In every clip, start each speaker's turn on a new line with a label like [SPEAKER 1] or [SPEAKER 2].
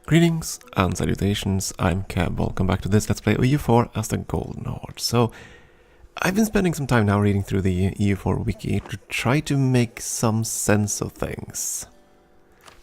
[SPEAKER 1] Greetings and salutations, I'm Keb. Welcome back to this Let's Play EU4 as the Golden Horde. So, I've been spending some time now reading through the EU4 wiki to try to make some sense of things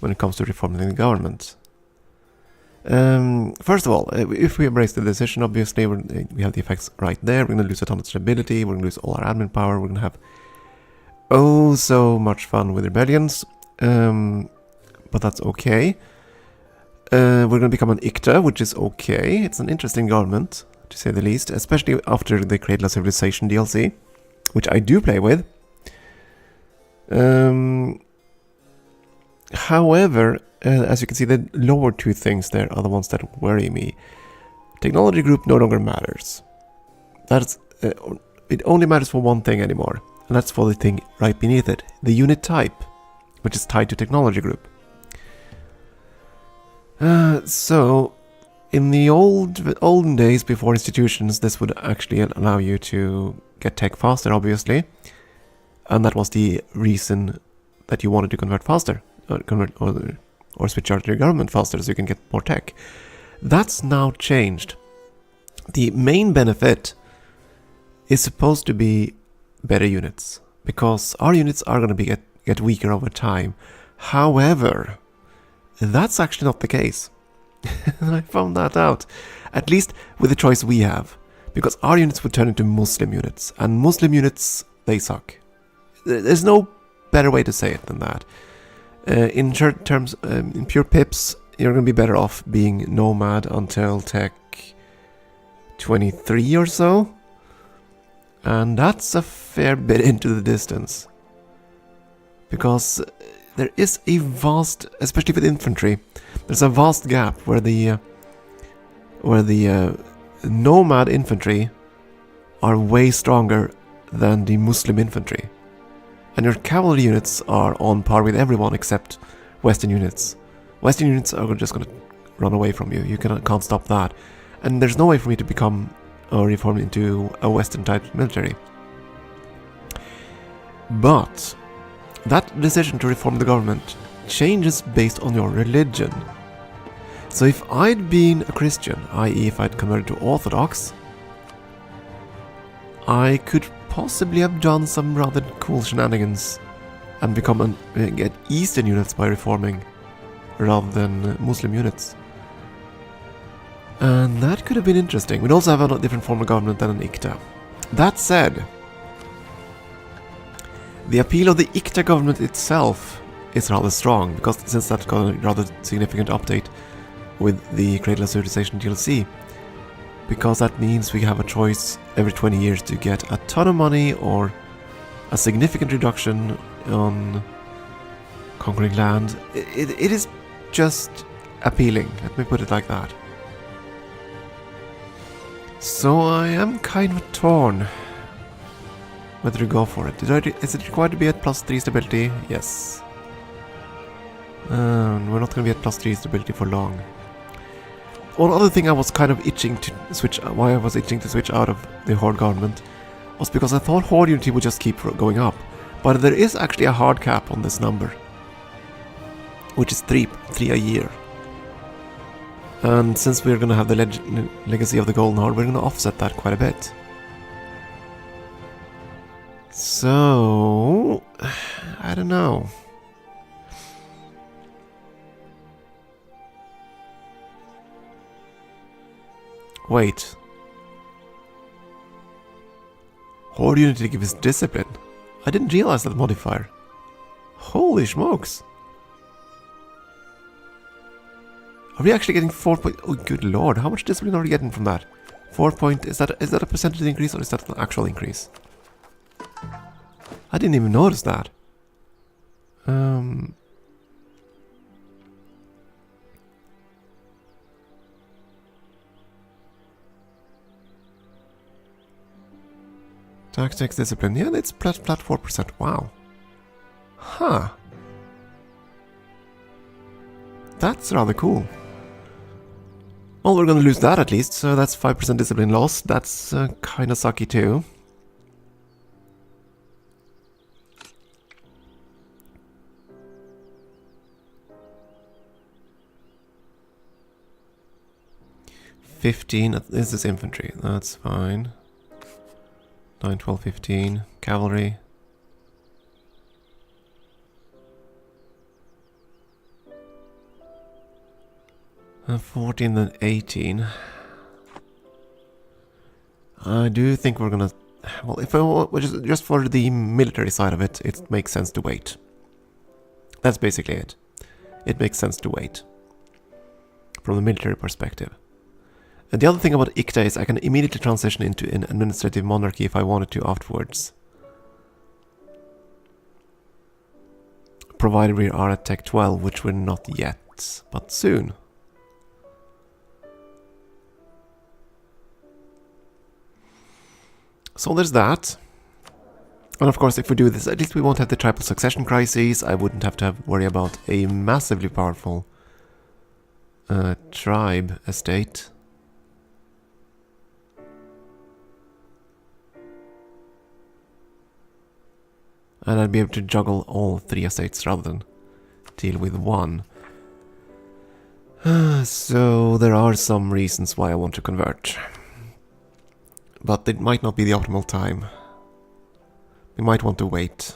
[SPEAKER 1] when it comes to reforming the government. First of all, if we embrace the decision, obviously we have the effects right there. We're going to lose a ton of stability, we're going to lose all our admin power, we're going to have oh so much fun with rebellions, but that's okay. We're going to become an ICTA, which is okay. It's an interesting government, to say the least, especially after the Cradle of Civilization DLC, which I do play with. However, as you can see, the lower two things there are the ones that worry me. Technology group no longer matters. That's it only matters for one thing anymore, and that's for the thing right beneath it, the unit type, which is tied to technology group. So, in the olden days before institutions, this would actually allow you to get tech faster, obviously, and that was the reason that you wanted to convert faster, or switch out your government faster so you can get more tech. That's now changed. The main benefit is supposed to be better units, because our units are going to get weaker over time. However, that's actually not the case. I found that out. At least with the choice we have. Because our units would turn into Muslim units. And Muslim units, they suck. There's no better way to say it than that. In short terms, in pure pips, you're going to be better off being Nomad until Tech 23 or so. And that's a fair bit into the distance. Because there is a vast, especially with infantry, there's a vast gap where the nomad infantry are way stronger than the Muslim infantry. And your cavalry units are on par with everyone except Western units. Western units are just going to run away from you. You can't stop that. And there's no way for me to become or reform into a Western type military. But that decision to reform the government changes based on your religion. So if I'd been a Christian, i.e. if I'd converted to Orthodox, I could possibly have done some rather cool shenanigans and get Eastern units by reforming rather than Muslim units. And that could have been interesting. We'd also have a different form of government than an ICTA. That said, the appeal of the ICTA government itself is rather strong, because since that got a rather significant update with the Cradle of Civilization DLC, because that means we have a choice every 20 years to get a ton of money or a significant reduction on conquering land. It is just appealing, let me put it like that. So I am kind of torn whether to go for it. Is it required to be at +3 stability? Yes. We're not going to be at +3 stability for long. One other thing I was kind of itching to switch, why I was itching to switch out of the Horde government, was because I thought Horde unity would just keep going up. But there is actually a hard cap on this number, which is 3 a year. And since we're going to have the legacy of the Golden Horde, we're going to offset that quite a bit. So, I don't know. Wait. Horde unity gives discipline. I didn't realize that modifier. Holy smokes. Are we actually getting 4 point... Oh, good lord. How much discipline are we getting from that? 4 point... Is that a percentage increase or is that an actual increase? I didn't even notice that. Tactics, discipline. Yeah, it's flat 4%. Wow. Huh. That's rather cool. Well, we're gonna lose that at least, so that's 5% discipline loss. That's kinda sucky too. 15, this is infantry, that's fine. 9, 12, 15, cavalry. And 14 and 18. I do think we're gonna... Well, if just for the military side of it, it makes sense to wait. That's basically it. It makes sense to wait. From a military perspective. And the other thing about Ikta is I can immediately transition into an administrative monarchy if I wanted to afterwards. Provided we are at Tech 12, which we're not yet, but soon. So there's that. And of course, if we do this, at least we won't have the tribal succession crises. I wouldn't have to worry about a massively powerful tribe estate. And I'd be able to juggle all 3 estates rather than deal with one. So there are some reasons why I want to convert. But it might not be the optimal time. We might want to wait.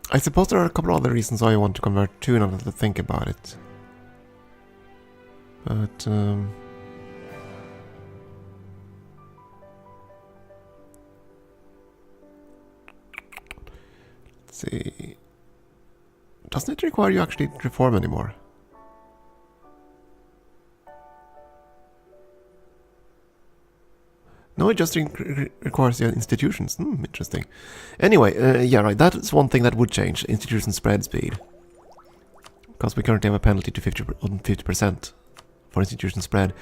[SPEAKER 1] I suppose there are a couple of other reasons why I want to convert too, now that I think about it. But, let's see. Doesn't it require you actually to reform anymore? No, it just requires the institutions. Interesting. Anyway, yeah, right, that's one thing that would change. Institution spread speed. Because we currently have a penalty to 50% for institution spread.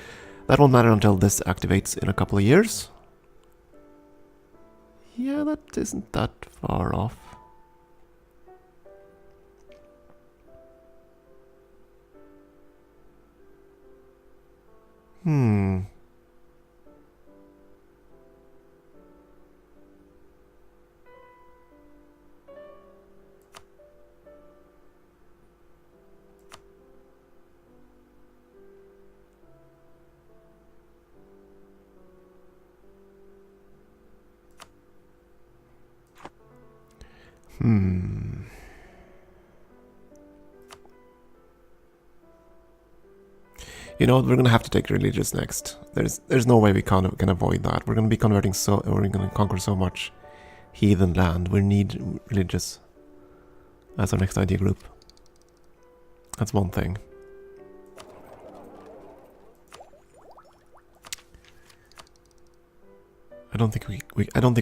[SPEAKER 1] That won't matter until this activates in a couple of years. Yeah, that isn't that far off. You know what, we're gonna have to take religious next. There's no way we can avoid that. We're gonna be converting we're gonna conquer so much heathen land. We need religious as our next idea group. That's one thing. I don't think we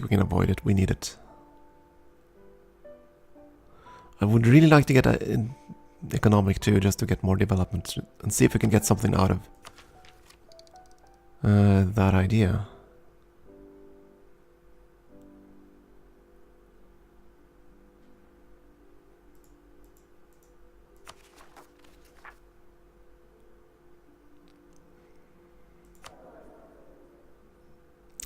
[SPEAKER 1] can avoid it. We need it. I would really like to get an economic too, just to get more development and see if we can get something out of that idea.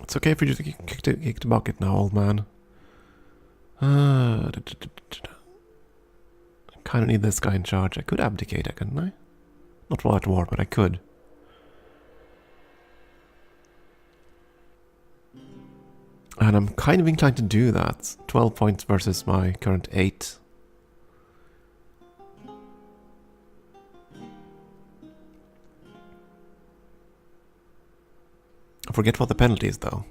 [SPEAKER 1] It's okay if you just kick the bucket now, old man. I kind of need this guy in charge. I could abdicate, couldn't I? Not while at war, but I could. And I'm kind of inclined to do that. 12 points versus my current 8. I forget what the penalty is, though.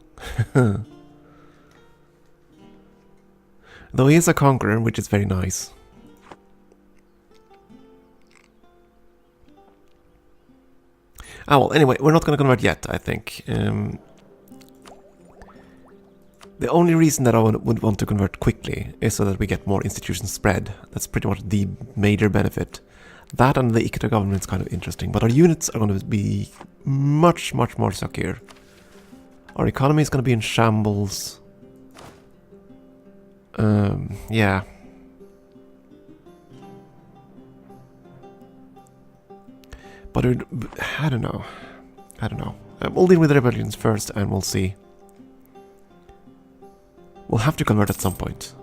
[SPEAKER 1] Though he is a conqueror, which is very nice. Ah, well, anyway, we're not going to convert yet, I think. The only reason that I would want to convert quickly is so that we get more institution spread. That's pretty much the major benefit. That and the Ikta government is kind of interesting, but our units are going to be much, much more secure. Our economy is going to be in shambles. Yeah. I don't know. I don't know. We'll deal with the rebellions first and we'll see. We'll have to convert at some point.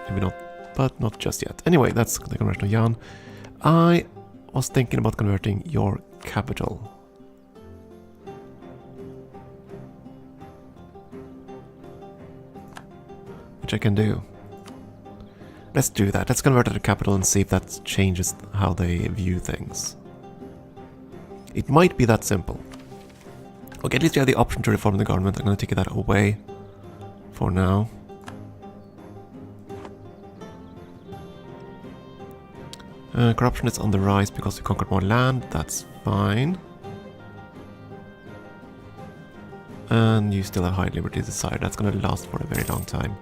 [SPEAKER 1] Maybe not, but not just yet. Anyway, that's the conversion of Yuan. I was thinking about converting your capital. Which I can do. Let's do that. Let's convert it to capital and see if that changes how they view things. It might be that simple. Okay, at least you have the option to reform the government. I'm going to take that away for now. Corruption is on the rise because we conquered more land. That's fine. And you still have high liberty desire. That's going to last for a very long time.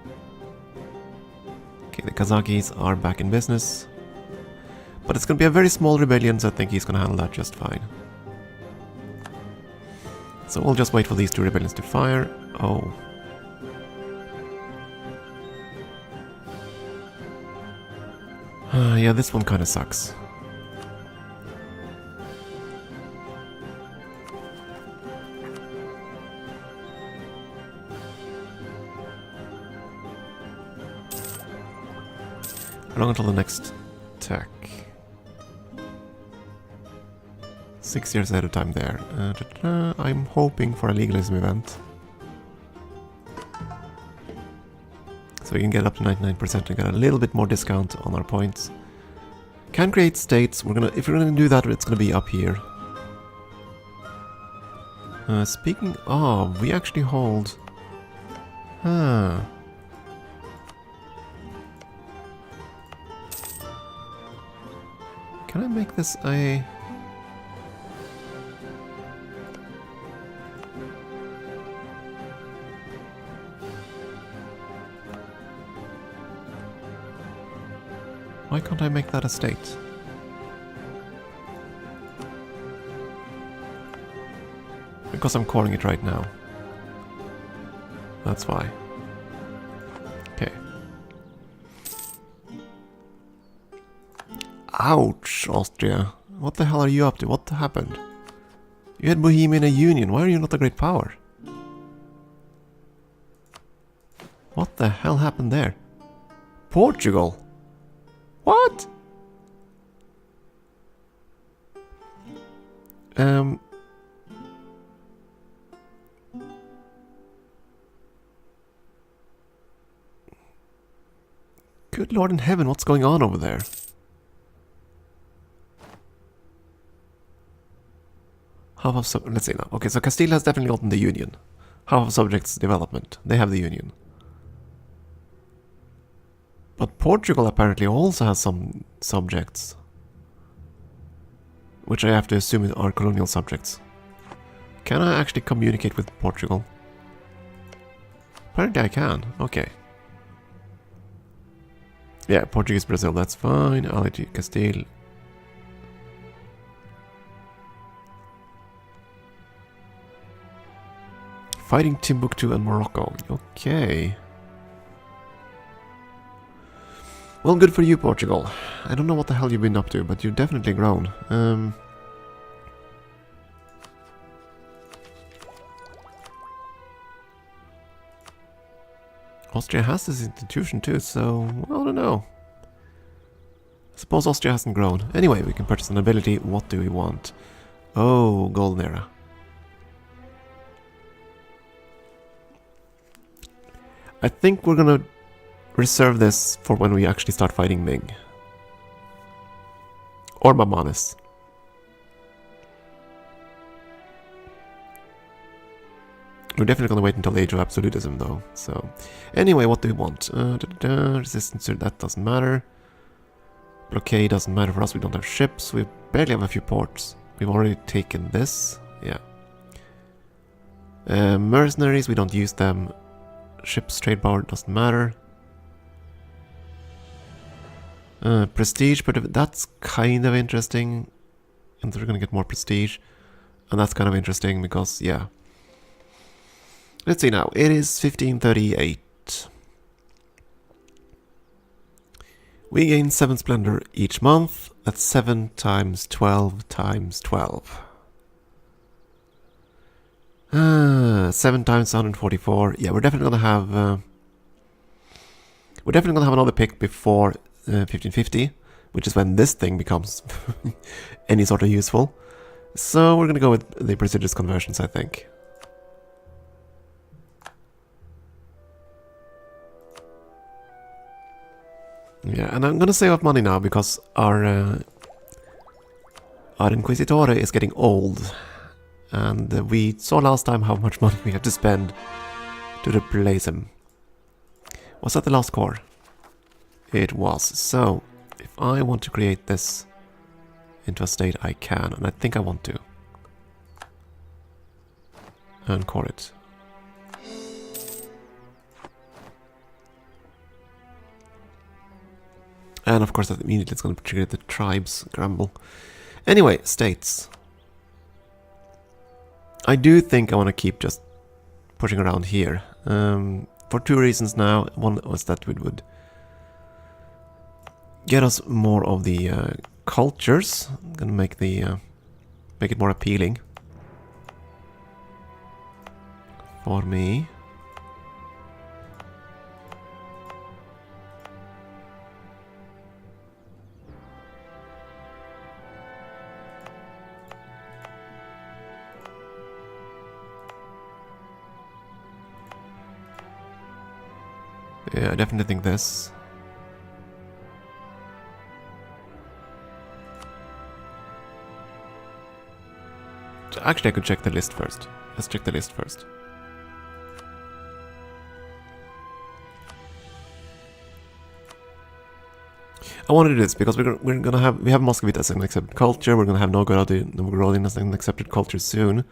[SPEAKER 1] Okay, the Kazakis are back in business. But it's going to be a very small rebellion, so I think he's going to handle that just fine. So we'll just wait for these two rebellions to fire. Oh. Yeah, this one kind of sucks. How long until the next attack? 6 years ahead of time there. I'm hoping for a legalism event. So we can get up to 99% and get a little bit more discount on our points. Can create states. If we're gonna do that, it's gonna be up here. Speaking of, we actually hold. Huh. Can I make this a? Why can't I make that a state? Because I'm calling it right now. That's why. Okay. Ouch, Austria. What the hell are you up to? What happened? You had Bohemia in a union. Why are you not a great power? What the hell happened there? Portugal? What? Good Lord in heaven, what's going on over there? Half of let's see now. Okay, so Castile has definitely gotten the union. Half of subjects development. They have the union. But Portugal apparently also has some subjects. Which I have to assume are colonial subjects. Can I actually communicate with Portugal? Apparently I can. Okay. Yeah, Portuguese Brazil, that's fine. Allied to Castile. Fighting Timbuktu and Morocco. Okay. Well, good for you, Portugal. I don't know what the hell you've been up to, but you've definitely grown. Austria has this institution too, so well, I don't know. I suppose Austria hasn't grown. Anyway, we can purchase an ability. What do we want? Oh, Golden Era. I think we're gonna reserve this for when we actually start fighting Ming. Or Bamanis. We're definitely going to wait until the Age of Absolutism, though. So, anyway, what do we want? Resistance to that doesn't matter. Blockade doesn't matter for us. We don't have ships. We barely have a few ports. We've already taken this. Yeah. Mercenaries, we don't use them. Ships, trade power doesn't matter. Prestige, but that's kind of interesting. And we're going to get more prestige. And that's kind of interesting because, yeah. Let's see now. It is 1538. We gain 7 splendor each month. That's 7 times 12 times 12. 7 times 144. Yeah, we're definitely gonna have... we're definitely gonna have another pick before 1550, which is when this thing becomes any sort of useful. So we're gonna go with the prestigious conversions, I think. Yeah, and I'm gonna save up money now because our Inquisitore is getting old. And we saw last time how much money we have to spend to replace him. Was that the last core? It was. So, if I want to create this into a state, I can. And I think I want to. And core it. And of course that immediately it's going to trigger the tribes crumble. Anyway, states. I do think I want to keep just pushing around here. For 2 reasons now. One was that it would get us more of the cultures. I'm gonna make the make it more appealing for me. Yeah, I definitely think this. Actually, I could check the list first. Let's check the list first. I want to do this because we're gonna have Muscowy as an accepted culture. We're gonna have Novgorodian as an accepted culture soon.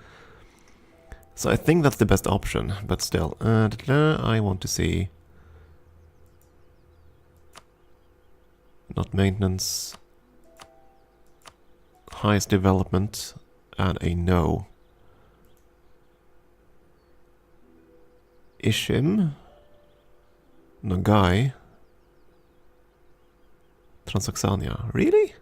[SPEAKER 1] So I think that's the best option. But still, I want to see. Not maintenance. Highest development. And a no. Ishim. Nogai. Transoxania. Really?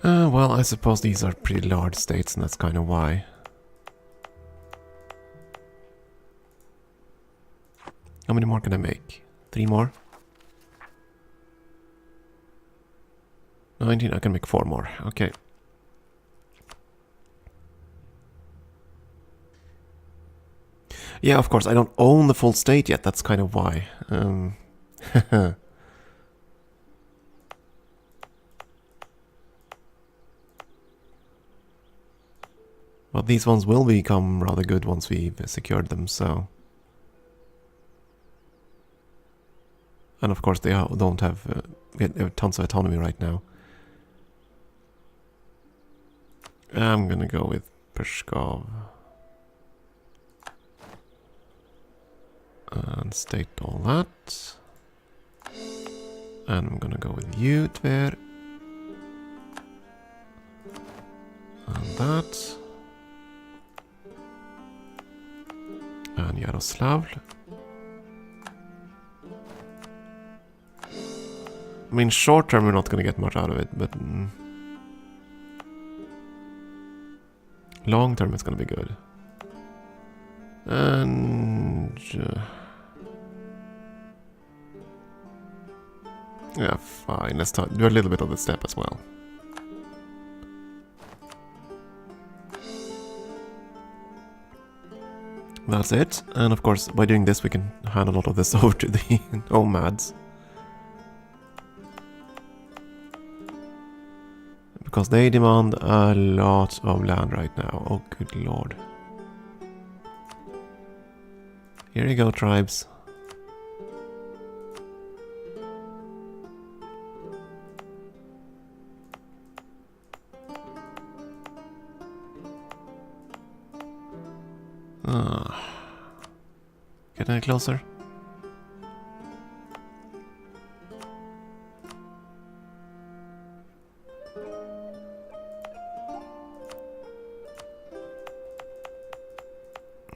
[SPEAKER 1] Well, I suppose these are pretty large states, and that's kind of why. How many more can I make? 3 more? 19, I can make 4 more. Okay. Yeah, of course, I don't own the full state yet, that's kind of why. But these ones will become rather good once we've secured them, so... And of course they don't have... they have tons of autonomy right now. I'm gonna go with Pskov. And state all that. And I'm gonna go with you, Tver. And that. And Yaroslav. I mean, short term we're not going to get much out of it, but long term it's going to be good. And yeah, fine. Let's do a little bit of the steppe as well. That's it. And of course, by doing this, we can hand a lot of this over to the nomads. Because they demand a lot of land right now. Oh, good lord. Here you go, tribes. Get any closer?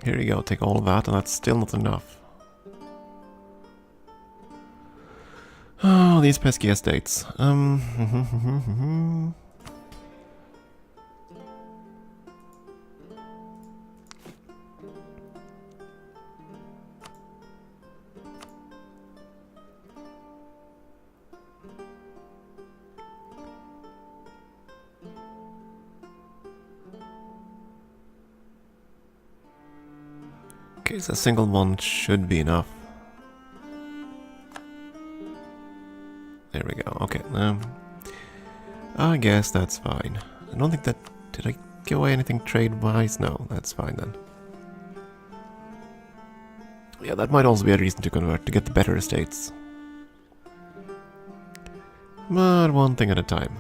[SPEAKER 1] Here you go, take all of that, and that's still not enough. Oh, these pesky estates. Okay, so a single one should be enough. There we go, okay. I guess that's fine. I don't think that... Did I give away anything trade-wise? No, that's fine then. Yeah, that might also be a reason to convert, to get the better estates. But one thing at a time.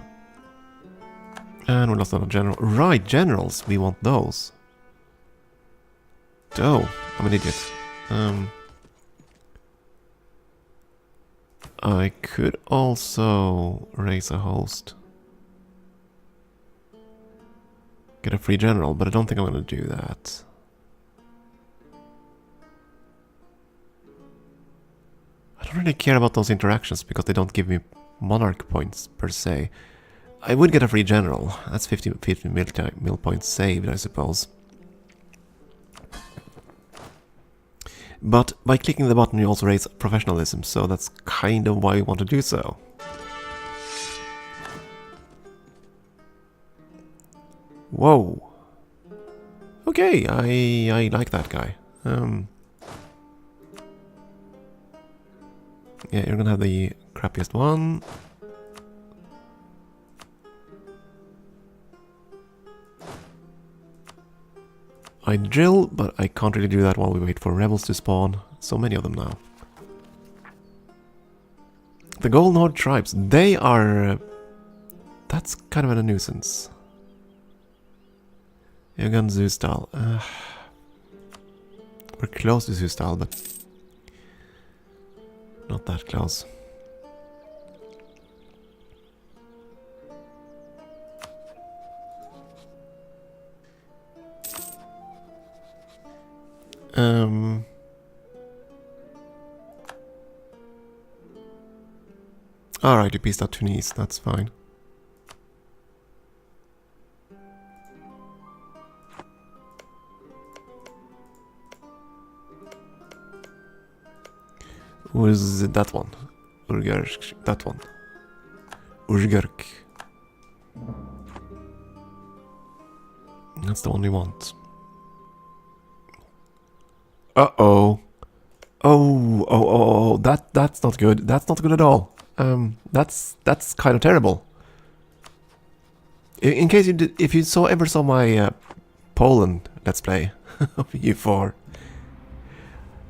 [SPEAKER 1] And we lost another general. Right, generals! We want those. Oh, I'm an idiot. I could also raise a host. Get a free general, but I don't think I'm going to do that. I don't really care about those interactions because they don't give me monarch points per se. I would get a free general. That's 50 mil points saved, I suppose. But by clicking the button you also raise professionalism, so that's kind of why we want to do so. Whoa. Okay, I like that guy. Yeah, you're gonna have the crappiest one. I drill, but I can't really do that while we wait for rebels to spawn. So many of them now. The Golden Horde tribes, they are... that's kind of a nuisance. Yuan Zustal. We're close to Zustal, but not that close. Alright, you pieced out Tunis, that's fine. Who is that one? Urgerk, that one. Urgerk. That's the one we want. Uh-oh. Oh, that's not good. That's not good at all. That's kind of terrible. In case you did, if you ever saw my Poland Let's Play of U4,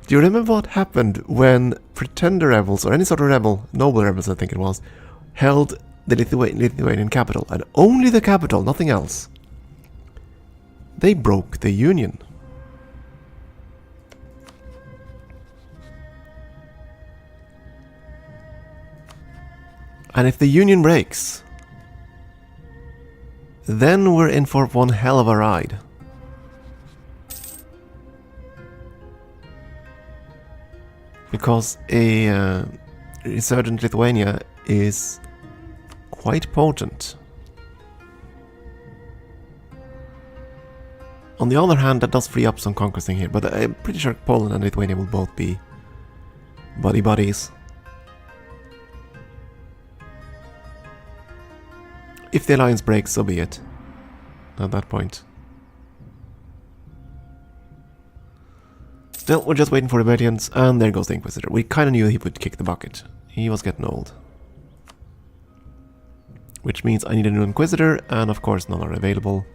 [SPEAKER 1] do you remember what happened when pretender rebels, or any sort of rebel, noble rebels I think it was, held the Lithuanian capital, and only the capital, nothing else? They broke the Union. And if the Union breaks, then we're in for one hell of a ride. Because a resurgent Lithuania is quite potent. On the other hand, that does free up some conquesting here, but I'm pretty sure Poland and Lithuania will both be buddies. If the alliance breaks, so be it. At that point. Still, we're just waiting for rebellions, and there goes the Inquisitor. We kind of knew he would kick the bucket. He was getting old. Which means I need a new Inquisitor, and of course none are available.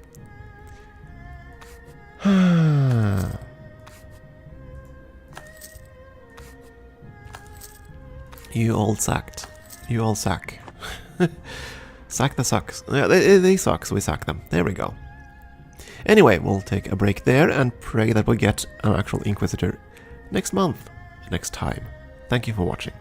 [SPEAKER 1] You all sacked. You all sack. Sack the sucks. Yeah, they suck, so we sack them. There we go. Anyway, we'll take a break there and pray that we'll get an actual Inquisitor next month, next time. Thank you for watching.